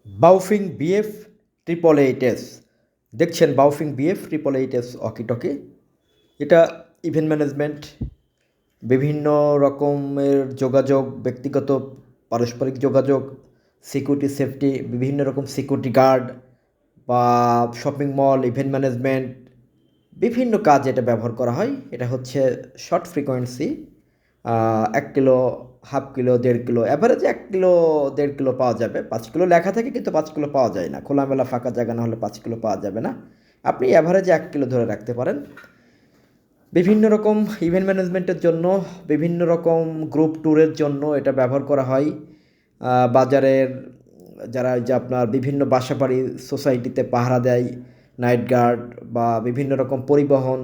বাউফিং BF 888S দেখছেন বাউফিং BF 888S walkie talkie. এটা event management, বিভিন্ন রকমের যোগাযোগ, ব্যক্তিগত পারস্পরিক যোগাযোগ, সিকিউরিটি সেফটি, বিভিন্ন রকম সিকিউরিটি গার্ড বা শপিং মল, ইভেন্ট ম্যানেজমেন্ট, বিভিন্ন কাজে এটা ব্যবহার করা হয়। এটা হচ্ছে short frequency, 1 kilo, half kilo, 1.5 kilo, অ্যাভারেজে 1 কিলো 1.5 কিলো পাওয়া যাবে। 5 কিলো লেখা থাকে কিন্তু 5 কিলো পাওয়া যায় না, খোলামেলা ফাঁকা জায়গা না হলে 5 কিলো পাওয়া যাবে না। আপনি অ্যাভারেজে 1 কিলো ধরে রাখতে পারেন। বিভিন্ন রকম ইভেন্ট ম্যানেজমেন্টের জন্য, বিভিন্ন রকম গ্রুপ ট্যুরের জন্য এটা ব্যবহার করা হয়। বাজারের যারা যে আপনার বিভিন্ন বাসাবাড়ি সোসাইটিতে পাহারা দেয়, নাইট গার্ড বা বিভিন্ন রকম পরিবহন,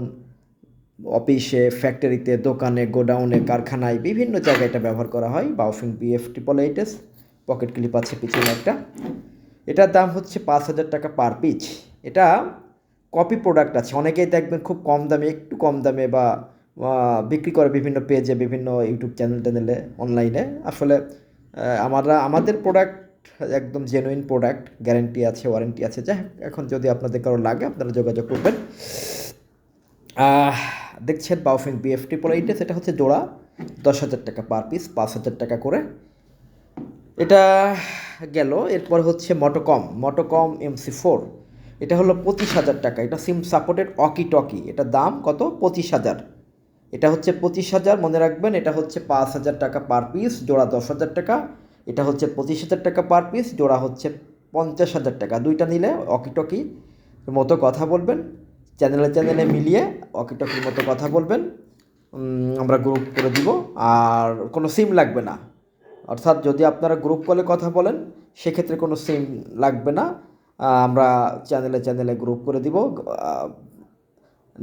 অফিসে, ফ্যাক্টরিতে, দোকানে, গোডাউনে, কারখানায়, বিভিন্ন জায়গায় এটা ব্যবহার করা হয়। বাউফিং বিএফ 888S পকেট ক্লিপ আছে পিছনে একটা। এটার দাম হচ্ছে 5,000 টাকা পার পিচ। এটা কপি প্রোডাক্ট আছে, অনেকেই দেখবেন খুব কম দামে, একটু কম দামে বা বিক্রি করে বিভিন্ন পেজে, বিভিন্ন ইউটিউব চ্যানেলে, অনলাইনে। আসলে আমাদের প্রোডাক্ট একদম জেনুইন প্রোডাক্ট, গ্যারেন্টি আছে, ওয়ারেন্টি আছে। যাই হোক, এখন যদি আপনাদের কারো লাগে আপনারা যোগাযোগ করবেন। দেখছেন বাউফিং বিএফ 888S, এটা হচ্ছে জোড়া 10,000 টাকা পার পিস, 5,000 টাকা করে। এটা গেল। এরপর হচ্ছে মোটোকম MC4, এটা হলো 25,000 টাকা। এটা সিম সাপোর্টেড ওয়াকিটকি। এটার দাম কত? 25,000। এটা হচ্ছে 25,000, মনে রাখবেন। এটা হচ্ছে 5,000 টাকা পার পিস, জোড়া 10,000 টাকা। এটা হচ্ছে 25,000 টাকা পার পিস, জোড়া হচ্ছে 50,000 টাকা। দুইটা নিলে ওয়াকিটকি মতো কথা বলবেন, চ্যানেলে চ্যানেলে মিলিয়ে ওয়াকিটকির মতো কথা বলবেন। আমরা গ্রুপ করে দিব, আর কোনো সিম লাগবে না। অর্থাৎ যদি আপনারা গ্রুপ কলে কথা বলেন সেক্ষেত্রে কোনো সিম লাগবে না। আমরা চ্যানেলে চ্যানেলে গ্রুপ করে দিব,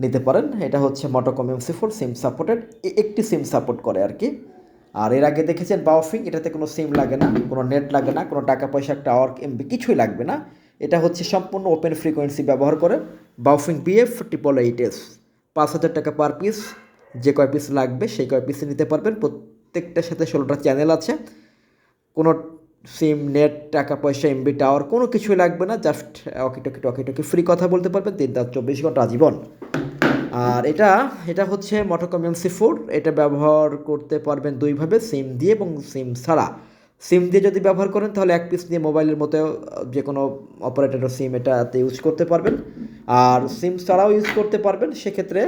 নিতে পারেন। এটা হচ্ছে মোটোকম MC4 সিম সাপোর্টেড, একটি সিম সাপোর্ট করে আর কি। আর এর আগে দেখেছেন বাউফিং, এটাতে কোনো সিম লাগে না, কোনো নেট লাগে না, কোনো টাকা পয়সা, টাওয়ার, এমবি কিছুই লাগবে না। এটা হচ্ছে সম্পূর্ণ ওপেন ফ্রিকোয়েন্সি ব্যবহার করে বাউফিং বিএফ 888S। 5,000 টাকা পার পিস, যে কয় পিস লাগবে সেই কয় পিসে নিতে পারবেন। প্রত্যেকটার সাথে 16টা চ্যানেল আছে। কোনো সিম, নেট, টাকা পয়সা, এমবি, টাওয়ার কোনো কিছুই লাগবে না। জাস্ট টকি ফ্রি কথা বলতে পারবেন 3 রাত 24 ঘন্টা আজীবন। আর এটা এটা হচ্ছে মোটোকম MC4। এটা ব্যবহার করতে পারবেন দুইভাবে, সিম দিয়ে এবং সিম ছাড়া। সিম দিয়ে যদি ব্যবহার করেন তাহলে এক পিস নিয়ে মোবাইলের মতো যে কোনো অপারেটরের সিম এটাতে ইউজ করতে পারবেন। আর সিম ছাড়াও ইউজ করতে পারবেন। সেক্ষেত্রে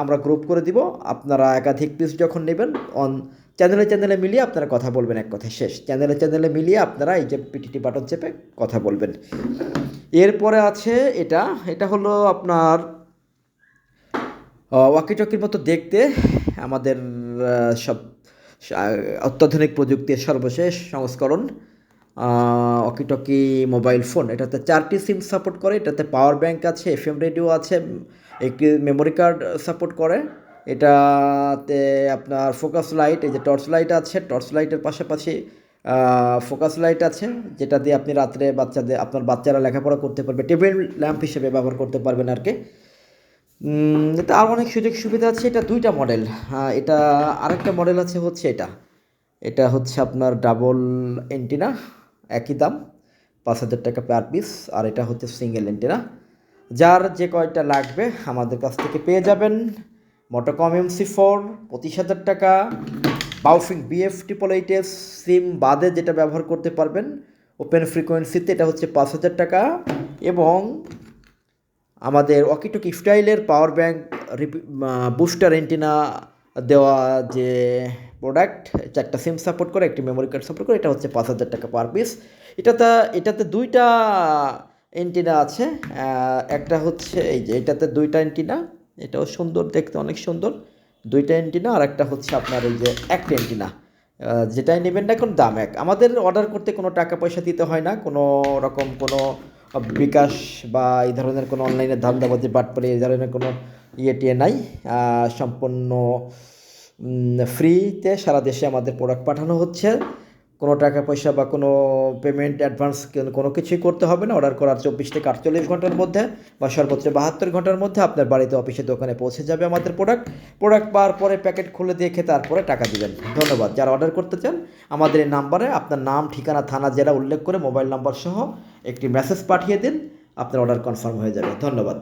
আমরা গ্রুপ করে দিব। আপনারা একাধিক পিস যখন নেবেন, চ্যানেলে চ্যানেলে মিলিয়ে আপনারা কথা বলবেন, এক কথায় শেষ। চ্যানেলে চ্যানেলে মিলিয়ে আপনারা এই যে পিটিটি বাটন চেপে কথা বলবেন। এরপরে আছে এটা। এটা হলো আপনার ওয়াকিটকির মতো দেখতে, আমাদের সব অত্যাধুনিক প্রযুক্তির সর্বশেষ সংস্করণ ওয়াকিটকি মোবাইল ফোন। এটাতে 4টি সিম সাপোর্ট করে। এটাতে পাওয়ার ব্যাংক আছে, FM রেডিও আছে, একটি মেমোরি কার্ড সাপোর্ট করে। এটাতে আপনার ফোকাস লাইট, এই যে টর্চ লাইট আছে, টর্চ লাইটের পাশাপাশি ফোকাস লাইট আছে, যেটা দিয়ে আপনি রাত্রে আপনার বাচ্চারা লেখাপড়া করতে পারবে, টেবিল ল্যাম্প হিসেবে ব্যবহার করতে পারবেন আর কি। এটা আরও অনেক সুযোগ সুবিধা আছে। এটা দুইটা মডেল। এটা আরেকটা মডেল আছে হচ্ছে এটা। এটা হচ্ছে আপনার ডাবল এন্টিনা, একই দাম, 5,000 টাকা পার পিস। আর এটা হচ্ছে সিঙ্গেল এন্টিনা। যার যে কয়টা লাগবে আমাদের কাছ থেকে পেয়ে যাবেন। মোটোকম MC4 25,000 টাকা, বাউফিং বিএফ 888S সিম বাদে যেটা ব্যবহার করতে পারবেন ওপেন ফ্রিকোয়েন্সিতে, এটা হচ্ছে 5,000 টাকা। এবং আমাদের ওয়াকিটকি স্টাইলের পাওয়ার ব্যাংক, বুস্টার এন্টিনা দেওয়া যে প্রোডাক্ট, 4টা সিম সাপোর্ট করে, একটি মেমোরি কার্ড সাপোর্ট করে, এটা হচ্ছে 5,000 টাকা পার পিস। এটাতে দুইটা এন্টিনা আছে। একটা হচ্ছে এই যে এটাতে দুইটা এন্টিনা, এটাও সুন্দর দেখতে, অনেক সুন্দর, দুইটা এন্টিনা। আর একটা হচ্ছে আপনার এই যে একটা এন্টিনা। যেটাই নেবেন না এখন দাম এক। আমাদের অর্ডার করতে কোনো টাকা পয়সা দিতে হয় না, কোনো রকম কোনো বিকাশ বা এই ধরনের কোনো অনলাইনে ধান্দাবাজি, বাটপারি, এই ধরনের কোনো টিয়ে নাই। সম্পূর্ণ ফ্রিতে সারা দেশে আমাদের প্রোডাক্ট পাঠানো হচ্ছে। কোনো টাকা পয়সা বা কোনো পেমেন্ট অ্যাডভান্স কোনো কিছুই করতে হবে না। অর্ডার করার 24 থেকে 48 ঘন্টার মধ্যে বা সর্বোচ্চ 72 ঘন্টার মধ্যে আপনার বাড়িতে, অফিসে, দোকানে পৌঁছে যাবে আমাদের প্রোডাক্ট পাওয়ার পরে প্যাকেট খুলে দেখে তারপরে টাকা দিবেন। ধন্যবাদ। যারা অর্ডার করতে চান আমাদের এই নাম্বারে আপনার নাম, ঠিকানা, থানা, জেলা উল্লেখ করে মোবাইল নাম্বার সহ একটি মেসেজ পাঠিয়ে দিন, আপনার অর্ডার কনফার্ম হয়ে যাবে। ধন্যবাদ।